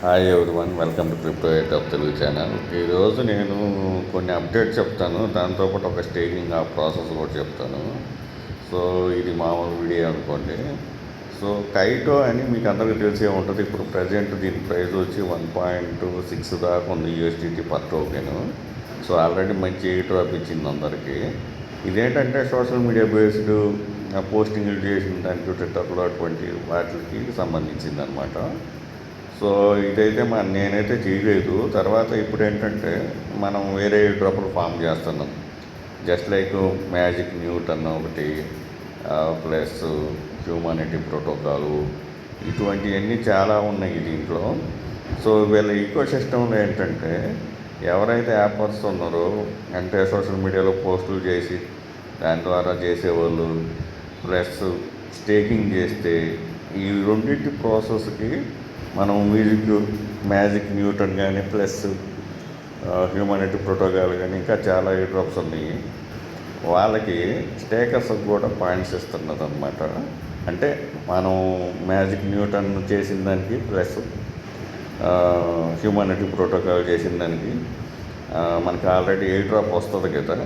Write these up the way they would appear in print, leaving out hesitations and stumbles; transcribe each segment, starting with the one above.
Hi everyone, welcome to crypto eight of Telugu channel. ఈరోజు నేను కొన్ని అప్డేట్స్ చెప్తాను, దాంతోపాటు ఒక స్టేకింగ్ ఆ ప్రాసెస్ కూడా చెప్తాను. సో ఇది మామూలు వీడియో అనుకోండి. సో కైటో అని మీకు అందరికీ తెలిసే ఉంటుంది. ఇప్పుడు ప్రజెంట్ దీని ప్రైస్ వచ్చి 1.6 దాకా ఉంది USDT per token. So already మంచి ఎయిట్ డ్రాప్ ఇచ్చింది అందరికీ. ఇదేంటంటే సోషల్ మీడియా బేస్డ్ పోస్టింగ్లు చేసిన దానికి ట్విట్టర్లో అటువంటి వాటికి సంబంధించింది అనమాట. సో ఇదైతే నేనైతే చేయలేదు. తర్వాత ఇప్పుడు ఏంటంటే మనం వేరే డ్రాప్లు ఫామ్ చేస్తున్నాం. జస్ట్ లైక్ మ్యాజిక్ న్యూటన్ ఒకటి, ప్లస్ హ్యూమానిటీ ప్రోటోకాలు, ఇటువంటివన్నీ చాలా ఉన్నాయి దీంట్లో. సో వీళ్ళ ఈకో సిస్టంలో ఏంటంటే ఎవరైతే యాపర్స్ ఉన్నారో, అంటే సోషల్ మీడియాలో పోస్టులు చేసి దాని ద్వారా చేసేవాళ్ళు, ప్లస్ స్టేకింగ్ చేస్తే, ఈ రెండింటి ప్రాసెస్కి మనం మ్యాజిక్ న్యూటన్ కానీ, ప్లస్ హ్యూమానిటీ ప్రోటోకాల్ కానీ, ఇంకా చాలా డ్రాప్స్ ఉన్నాయి. వాళ్ళకి స్టేకర్స్ కూడా పాయింట్స్ ఇస్తున్నది అనమాట. అంటే మనం మ్యాజిక్ న్యూటన్ చేసిన దానికి, ప్లస్ హ్యూమానిటీ ప్రోటోకాల్ చేసిన దానికి మనకి ఆల్రెడీ ఏ డ్రాప్ వస్తుంది కదా,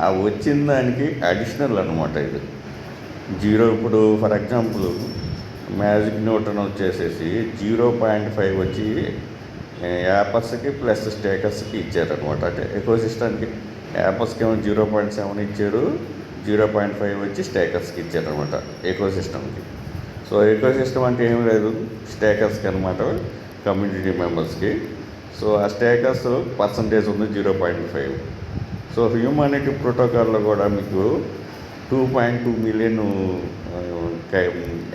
ఆ వచ్చిన దానికి అడిషనల్ అనమాట ఇది. ఇప్పుడు ఫర్ ఎగ్జాంపుల్ మ్యాజిక్ న్యూటన్ వచ్చేసేసి 0.5 వచ్చి యాపర్స్కి ప్లస్ స్టేకర్స్కి ఇచ్చారనమాట. అంటే ఎకో సిస్టమ్కి యాపర్స్కి ఏమో 0.7 ఇచ్చారు, 0.5 వచ్చి స్టేకర్స్కి ఇచ్చారనమాట ఎకో సిస్టమ్కి. సో ఎకో సిస్టమ్ అంటే ఏం లేదు, స్టేకర్స్కి అనమాట, కమ్యూనిటీ మెంబర్స్కి. సో ఆ స్టేకర్స్ పర్సంటేజ్ ఉంది 0.5. సో హ్యూమానిటీ ప్రోటోకాల్లో కూడా మీకు 2.2 మిలియన్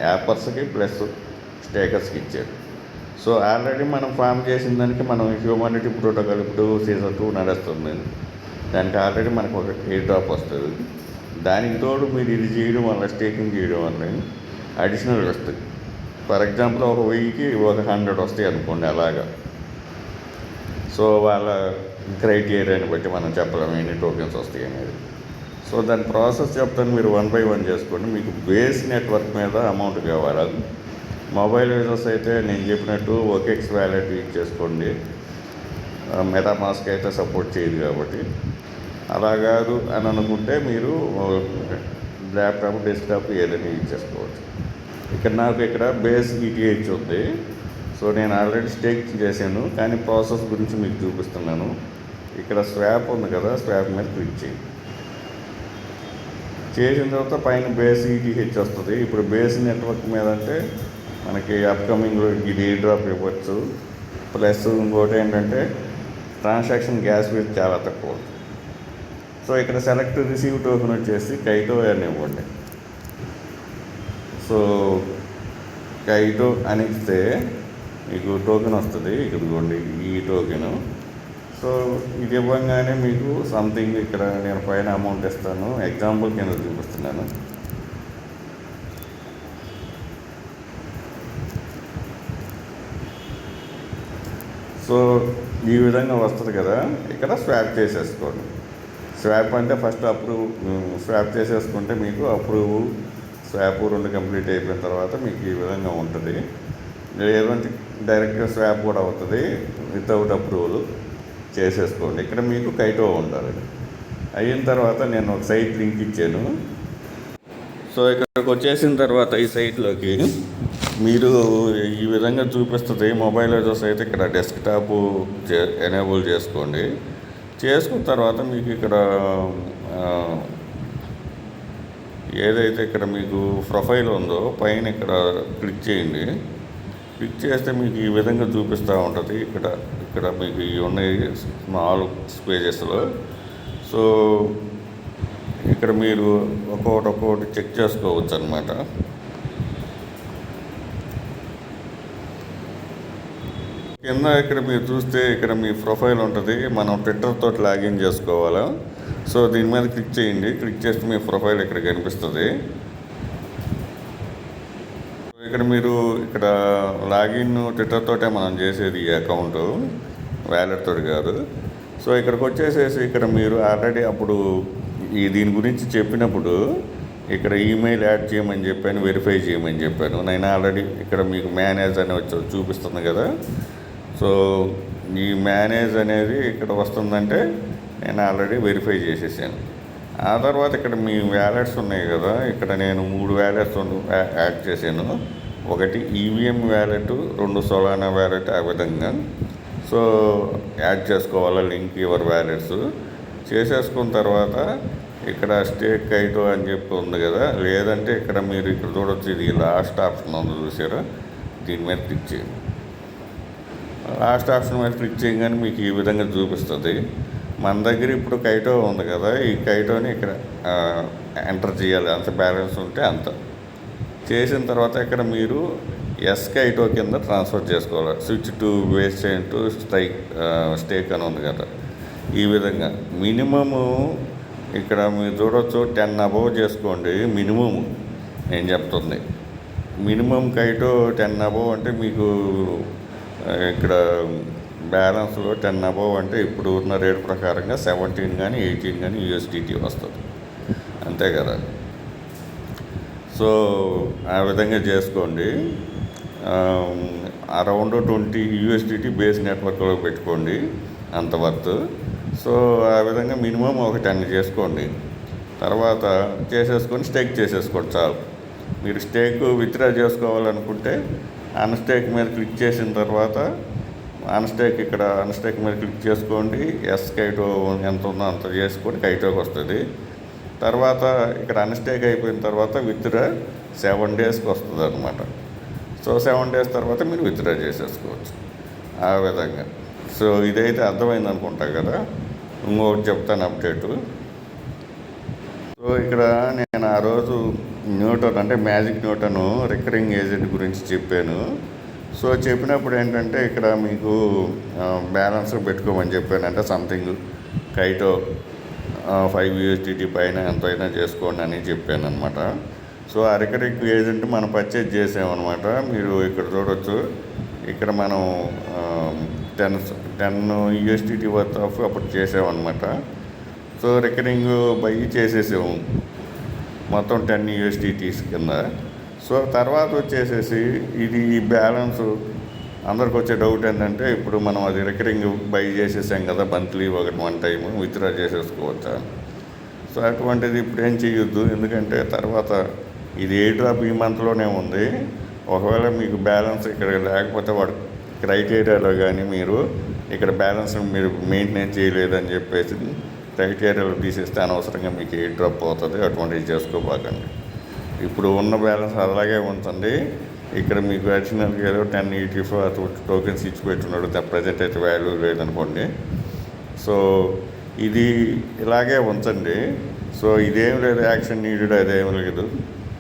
యాపర్స్కి ప్లస్ స్టేకర్స్కి ఇచ్చారు. సో ఆల్రెడీ మనం ఫామ్ చేసిన దానికి మనం హ్యూమానిటీ ప్రోటోకాల్ ఇప్పుడు సీజన్ 2 నడుస్తుంది. దానికి ఆల్రెడీ మనకు ఒక ఎయిర్ డ్రాప్ వస్తుంది. దానికి తోడు మీరు ఇది చేయడం వల్ల, స్టేకింగ్ చేయడం వల్ల అడిషనల్ వస్తుంది. ఫర్ ఎగ్జాంపుల్ ఒక 1000కి ఒక 100 వస్తాయి అనుకోండి అలాగా. సో వాళ్ళ క్రైటీరియాని బట్టి మనం చెప్పలేము ఎన్ని టోకెన్స్ వస్తాయి అనేది. సో దాని ప్రాసెస్ చెప్తాను, మీరు 1 by 1 చేసుకోండి. మీకు బేస్ నెట్వర్క్ మీద అమౌంట్ కావాలి. మొబైల్ యూజర్స్ అయితే నేను చెప్పినట్టు ఓకేఎక్స్ వ్యాలెట్ యూజ్ చేసుకోండి. మెటామాస్క్ అయితే సపోర్ట్ చేయదు కాబట్టి. అలా కాదు అని అనుకుంటే మీరు ల్యాప్టాప్, డెస్క్టాప్ ఏదైనా యూజ్ చేసుకోవచ్చు. ఇక్కడ బేస్ ఈటీహెచ్ ఉంది. సో నేను ఆల్రెడీ స్టేక్ చేశాను, కానీ ప్రాసెస్ గురించి మీకు చూపిస్తున్నాను. ఇక్కడ స్వాప్ ఉంది కదా, స్వాప్ మీద క్లిక్ చేయండి. చేసిన తర్వాత పైన బేస్ ఈటీహెచ్ వస్తుంది. ఇప్పుడు బేస్ నెట్వర్క్ మీద అంటే మనకి అప్కమింగ్లో ఇది ఎయిర్ డ్రాప్ ఇవ్వచ్చు. ప్లస్ ఇంకోటి ఏంటంటే ట్రాన్సాక్షన్ గ్యాస్ బిల్ చాలా తక్కువ. సో ఇక్కడ సెలెక్ట్ రిసీవ్ టోకెన్ వచ్చేసి కైటో అని ఇవ్వండి. సో కైటో అని ఇస్తే మీకు టోకెన్ వస్తుంది. ఇదిగోండి ఈ టోకెను. సో ఇది ఇవ్వగానే మీకు సంథింగ్ ఇక్కడ నేను పైన అమౌంట్ ఇస్తాను, ఎగ్జాంపుల్ కింద చూపిస్తున్నాను. సో ఈ విధంగా వస్తుంది కదా, ఇక్కడ స్వాప్ చేసేసుకోండి. స్వాప్ అంటే ఫస్ట్ స్వాప్ చేసేసుకుంటే మీకు స్వాప్ 2 కంప్లీట్ అయిపోయిన తర్వాత మీకు ఈ విధంగా ఉంటుంది. లేదంటే డైరెక్ట్గా స్వాప్ కూడా అవుతుంది వితౌట్ అప్రూవల్. చేసేసుకోండి. ఇక్కడ మీకు కైటో ఉండాలి. అయిన తర్వాత నేను ఒక సైట్ లింక్ ఇచ్చాను. సో ఇక్కడికి వచ్చేసిన తర్వాత ఈ సైట్లోకి మీరు ఈ విధంగా చూపిస్తుంది. మొబైల్ యూజర్స్ అయితే ఇక్కడ డెస్క్టాప్ ఎనేబుల్ చేసుకోండి. చేసుకున్న తర్వాత మీకు ఇక్కడ ఏదైతే ఇక్కడ మీకు ప్రొఫైల్ ఉందో పైన ఇక్కడ క్లిక్ చేయండి. క్లిక్ చేస్తే మీకు ఈ విధంగా చూపిస్తూ ఉంటుంది. ఇక్కడ మీకు ఇవి ఉన్నాయి స్మాల్ స్పేసెస్లో. సో ఇక్కడ మీరు ఒక్కొక్కటి చెక్ చేసుకోవచ్చు అన్నమాట. కింద ఇక్కడ మీరు చూస్తే ఇక్కడ మీ ప్రొఫైల్ ఉంటుంది. మనం ట్విట్టర్ తోటి లాగిన్ చేసుకోవాలా. సో దీని మీద క్లిక్ చేయండి. క్లిక్ చేస్తే మీ ప్రొఫైల్ ఇక్కడ కనిపిస్తుంది. ఇక్కడ మీరు లాగిన్ ట్విట్టర్ తోటే మనం చేసేది, ఈ అకౌంట్ వ్యాలెట్ తోటి కాదు. సో ఇక్కడికి వచ్చేసేసి ఇక్కడ మీరు ఆల్రెడీ అప్పుడు దీని గురించి చెప్పినప్పుడు ఇక్కడ ఈమెయిల్ యాడ్ చేయమని చెప్పాను, వెరిఫై చేయమని చెప్పాను. నేను ఆల్రెడీ ఇక్కడ మీకు మేనేజ్ అని వచ్చి చూపిస్తుంది కదా. సో ఈ మేనేజ్ అనేది ఇక్కడ వస్తుందంటే నేను ఆల్రెడీ వెరిఫై చేసేసాను. ఆ తర్వాత ఇక్కడ మీ వ్యాలెట్స్ ఉన్నాయి కదా, ఇక్కడ నేను 3 వ్యాలెట్స్ యాడ్ చేశాను. ఒకటి ఈవీఎం వ్యాలెట్, 2 సోలానా వ్యాలెట్, ఆ విధంగా. సో యాడ్ చేసుకోవాలా లింక్ యువర్ వ్యాలెట్స్ చేసేసుకున్న తర్వాత ఇక్కడ స్టేక్ కైటో అని చెప్పి ఉంది కదా, లేదంటే ఇక్కడ మీరు ఇక్కడ చూడొచ్చు, ఇది లాస్ట్ ఆప్షన్ ఉంది చూసారా, దీని మీద క్లిక్ చేయండి. లాస్ట్ ఆప్షన్ మీద క్లిక్ చేయగానే మీకు ఈ విధంగా చూపిస్తుంది. మన దగ్గర ఇప్పుడు కైటో ఉంది కదా, ఈ కైటోని ఇక్కడ ఎంటర్ చేయాలి, అంత బ్యాలెన్స్ ఉంటే అంత. చేసిన తర్వాత ఇక్కడ మీరు ఎస్ కైటో కింద ట్రాన్స్ఫర్ చేసుకోవాలి. Switch to waste chain to stake అని ఉంది కదా, ఈ విధంగా. మినిమము ఇక్కడ మీరు చూడవచ్చు 10 అబవ్ చేసుకోండి మినిమము. నేను చెప్తుంది మినిమం కైటో 10 అబవ్ అంటే మీకు ఇక్కడ బ్యాలెన్స్లో 10 అబవ్ అంటే ఇప్పుడు ఉన్న రేట్ ప్రకారంగా 17 కానీ 18 కానీ యూఎస్డిటీ వస్తుంది, అంతే కదా. సో ఆ విధంగా చేసుకోండి. అరౌండ్ 20 యూఎస్డిటీ బేస్ నెట్వర్క్లో పెట్టుకోండి, అంత వర్త్. సో ఆ విధంగా మినిమం ఒక 10 చేసుకోండి. తర్వాత చేసేసుకొని స్టేక్ చేసేసుకోండి చాలు. మీరు స్టేక్ విత్డ్రా చేసుకోవాలనుకుంటే అన్స్టేక్ మీద క్లిక్ చేసిన తర్వాత ఇక్కడ అన్స్టేక్ మీద క్లిక్ చేసుకోండి. ఎస్ కైటో ఎంత ఉందో అంత చేసుకొని కైటోకి వస్తుంది. తర్వాత ఇక్కడ అన్స్టేక్ అయిపోయిన తర్వాత విత్డ్రా 7 డేస్కి వస్తుంది అనమాట. సో 7 డేస్ తర్వాత మీరు విత్డ్రా చేసేసుకోవచ్చు ఆ విధంగా. సో ఇదైతే అర్థమైంది అనుకుంటా కదా. ఇంకొకటి చెప్తాను అప్డేటు. సో ఇక్కడ నేను ఆ రోజు న్యూటన్ అంటే మ్యాజిక్ న్యూటన్ రికరింగ్ ఏజెంట్ గురించి చెప్పాను. సో చెప్పినప్పుడు ఏంటంటే ఇక్కడ మీకు బ్యాలెన్స్ పెట్టుకోమని చెప్పాను. అంటే సంథింగ్ కైటో 5 యూఎస్డిటీ పైన ఎంతైనా చేసుకోండి అని చెప్పాను అనమాట. సో ఆ రికరింగ్ ఏజెంట్ మనం పర్చేజ్ చేసామన్నమాట. మీరు ఇక్కడ చూడవచ్చు, ఇక్కడ మనం 10 యూఎస్డిటీ వర్త్ ఆఫ్ అప్పుడు చేసామన్నమాట. సో రికరింగ్ బై చేసేసాము మొత్తం 10 యూఎస్డిటీస్ కింద. సో తర్వాత వచ్చేసేసి ఇది బ్యాలెన్స్ అందరికి వచ్చే డౌట్ ఏంటంటే, ఇప్పుడు మనం అది రికరింగ్ బై చేసేసాం కదా మంత్లీ వన్ టైము విత్డ్రా చేసేసుకోవచ్చా. సో అటువంటిది ఇప్పుడు ఏం చేయొద్దు, ఎందుకంటే తర్వాత ఇది ఎయిర్ డ్రాప్ ఈ మంత్లోనే ఉంది. ఒకవేళ మీకు బ్యాలెన్స్ ఇక్కడ లేకపోతే వాడు క్రైటీరియాలో కానీ మీరు ఇక్కడ బ్యాలెన్స్ మీరు మెయింటైన్ చేయలేదని చెప్పేసి క్రైటీరియాలో తీసేస్తే అనవసరంగా మీకు ఎయిర్ డ్రాప్ అవుతుంది. అటువంటివి చేసుకోబాకండి. ఇప్పుడు ఉన్న బ్యాలెన్స్ అలాగే ఉంచండి. ఇక్కడ మీకు అడిషనల్గా ఏదో 10 ETH టోకెన్స్ ఇచ్చి పెట్టున్నాడు, ప్రజెంట్ అయితే వాల్యూ లేదనుకోండి. సో ఇది ఇలాగే ఉంచండి. సో ఇదేం లేదు, యాక్షన్ నీడెడ్ అదేం లేదు.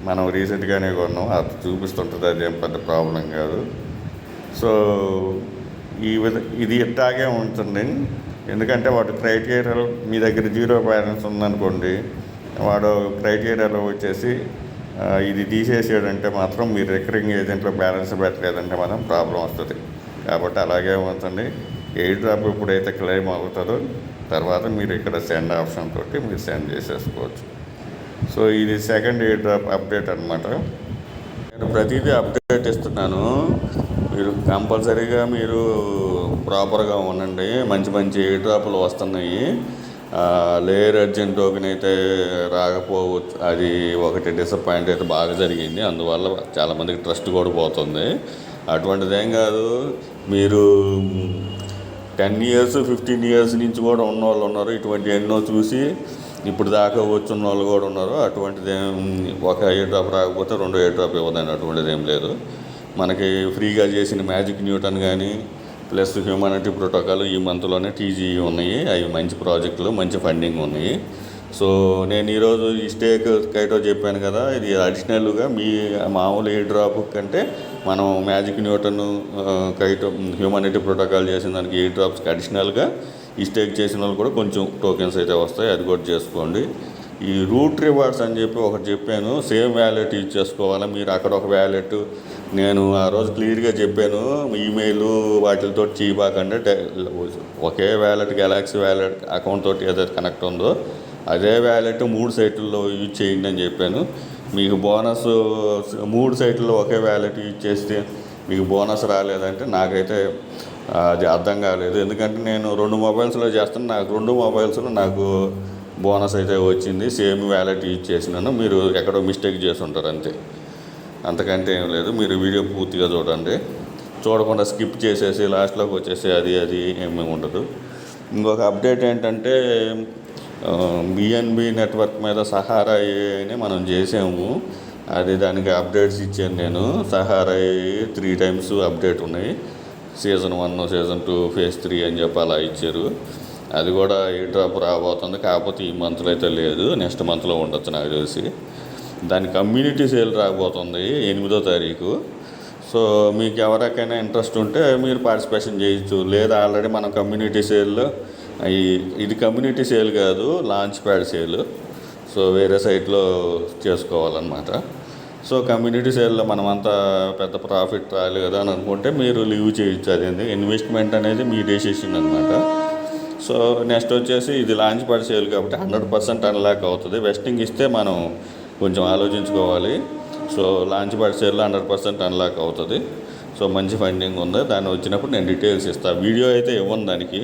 మనం రీసెంట్గానే కొన్నాం, అది చూపిస్తుంటుంది, అదేం పెద్ద ప్రాబ్లం కాదు. సో ఇది ఇట్లాగే ఉంచండి. ఎందుకంటే వాడు క్రైటీరియాలో మీ దగ్గర 0 బ్యాలెన్స్ ఉందనుకోండి, వాడు క్రైటీరియాలో వచ్చేసి ఇది తీసేసాడంటే మాత్రం మీరు రికరింగ్ ఏజెంట్లో బ్యాలెన్స్ పెట్టలేదంటే మాత్రం ప్రాబ్లం వస్తుంది. కాబట్టి అలాగే ఉంచండి. ఎయిర్ డ్రాప్ ఎప్పుడైతే క్లెయిమ్ అవుతుందో తర్వాత మీరు ఇక్కడ సెండ్ ఆప్షన్ తోటి మీరు సెండ్ చేసేసుకోవచ్చు. సో ఇది సెకండ్ ఎయిర్ డ్రాప్ అప్డేట్ అనమాట. నేను ప్రతిదీ అప్డేట్ ఇస్తున్నాను, మీరు కంపల్సరీగా మీరు ప్రాపర్గా ఉండండి. మంచి మంచి ఎయిర్ డ్రాపులు వస్తున్నాయి. లేయర్ అర్జెంట్ టోకెన్ అయితే రాకపోవచ్చు, అది ఒకటి డిసప్పాయింట్ అయితే బాగా జరిగింది. అందువల్ల చాలామందికి ట్రస్ట్ కూడా పోతుంది. అటువంటిది ఏం కాదు, మీరు 10 years 15 years నుంచి కూడా ఉన్న వాళ్ళు ఉన్నారు. ఇటువంటి ఎన్నో చూసి ఇప్పుడు దాకా వచ్చిన వాళ్ళు కూడా ఉన్నారు. అటువంటిది ఒక ఎయిర్ డ్రాప్ రాకపోతే 2 ఎయిర్ డ్రాప్ ఇవ్వదని అటువంటిది ఏం లేదు. మనకి ఫ్రీగా చేసిన మ్యాజిక్ న్యూటన్ కానీ ప్లస్ హ్యూమానిటీ ప్రోటోకాల్ ఈ మంత్లోనే TGE ఉన్నాయి. అవి మంచి ప్రాజెక్టులు, మంచి ఫండింగ్ ఉన్నాయి. సో నేను ఈరోజు ఈ స్టేక్ కైటో చెప్పాను కదా, ఇది అడిషనల్గా మీ మామూలు ఎయిర్ డ్రాప్ కంటే మనం మ్యాజిక్ న్యూటన్ కైటో హ్యూమానిటీ ప్రోటోకాల్ చేసిన దానికి ఎయిర్ డ్రాప్స్కి అడిషనల్గా ఈ స్టేక్ చేసిన వాళ్ళు కూడా కొంచెం టోకెన్స్ అయితే వస్తాయి, అది కూడా చేసుకోండి. ఈ రూట్ రివార్డ్స్ అని చెప్పి ఒకటి చెప్పాను, సేమ్ వ్యాలెట్ యూజ్ చేసుకోవాలా మీరు. అక్కడ ఒక వ్యాలెట్ నేను ఆ రోజు క్లియర్గా చెప్పాను, ఈమెయిల్ వాటితో చేయబాకండి. ఒకే వ్యాలెట్, గెలాక్సీ వ్యాలెట్ అకౌంట్ తోటి ఏదైతే కనెక్ట్ ఉందో అదే వ్యాలెట్ 3 సైట్లలో యూజ్ చేయండి అని చెప్పాను. మీకు బోనస్ 3 సైట్లలో ఒకే వ్యాలెట్ యూజ్ చేస్తే మీకు బోనస్ రాలేదంటే నాకైతే అది అర్థం కాలేదు. ఎందుకంటే నేను 2 మొబైల్స్లో చేస్తాను, నాకు 2 మొబైల్స్లో నాకు బోనస్ అయితే వచ్చింది. సేమ్ వ్యాలెట్ యూజ్ చేసినాను. మీరు ఎక్కడో మిస్టేక్ చేసి ఉంటారు అంతే, అంతకంటే ఏం లేదు. మీరు వీడియో పూర్తిగా చూడండి, చూడకుండా స్కిప్ చేసేసి లాస్ట్లోకి వచ్చేసి అది ఏమీ ఉండదు. ఇంకొక అప్డేట్ ఏంటంటే బిఎన్బి నెట్వర్క్ మీద సహారా ఏని మనం చేసాము. అది దానికి అప్డేట్స్ ఇచ్చాను నేను. సహారా 3 టైమ్స్ అప్డేట్ ఉన్నాయి. సీజన్ 1, సీజన్ 2, ఫేజ్ 3 అని చెప్పి అలా ఇచ్చారు. అది కూడా ఈ డ్రాప్ రాబోతుంది. కాకపోతే ఈ మంత్లో అయితే లేదు, నెక్స్ట్ మంత్లో ఉండొచ్చు నాకు తెలిసి. దాని కమ్యూనిటీ సేల్ రాబోతుంది 8వ తారీఖు. సో మీకు ఎవరికైనా ఇంట్రెస్ట్ ఉంటే మీరు పార్టిసిపేషన్ చేయొచ్చు. లేదా ఆల్రెడీ మనం కమ్యూనిటీ సేల్లో ఇది కమ్యూనిటీ సేల్ కాదు, లాంచ్ ప్యాడ్ సేల్. సో వేరే సైట్లో చేసుకోవాలన్నమాట. సో కమ్యూనిటీ సేల్లో మనమంతా పెద్ద ప్రాఫిట్ రాలేదు కదా అని అనుకుంటే మీరు లీవ్ చేయొచ్చు. అది ఇన్వెస్ట్మెంట్ అనేది మీ డెసిషన్ అనమాట. సో నెక్స్ట్ వచ్చేసి ఇది లాంచ్ ప్యాడ్ సేల్ కాబట్టి 100% అన్లాక్ అవుతుంది. వెస్టింగ్ ఇస్తే మనం కొంచెం ఆలోచించుకోవాలి. సో లాంచ్ ప్యాడ్ సేల్లో 100% అన్లాక్ అవుతుంది. సో మంచి ఫండింగ్ ఉంది. దాన్ని వచ్చినప్పుడు నేను డీటెయిల్స్ ఇస్తాను. వీడియో అయితే ఇవ్వను దానికి,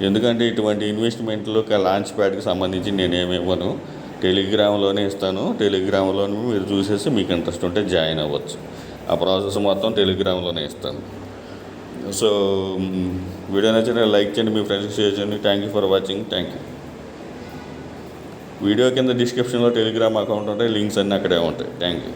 ఎందుకంటే ఇటువంటి ఇన్వెస్ట్మెంట్లు లాంచ్ ప్యాడ్కి సంబంధించి నేనేమి ఇవ్వను. టెలిగ్రామ్లోనే ఇస్తాను. టెలిగ్రామ్లోనే మీరు చూసేసి మీకు ఇంట్రెస్ట్ ఉంటే జాయిన్ అవ్వచ్చు. ఆ ప్రాసెస్ మొత్తం టెలిగ్రామ్లోనే ఇస్తాను. సో వీడియో నచ్చితే లైక్ చేయండి, మీ ఫ్రెండ్స్కి షేర్ చేయండి. Thank you for watching. Thank you. Video కింద డిస్క్రిప్షన్లో టెలిగ్రామ్ అకౌంట్ ఉంటాయి, లింక్స్ అన్నీ అక్కడే ఉంటాయి. Thank you.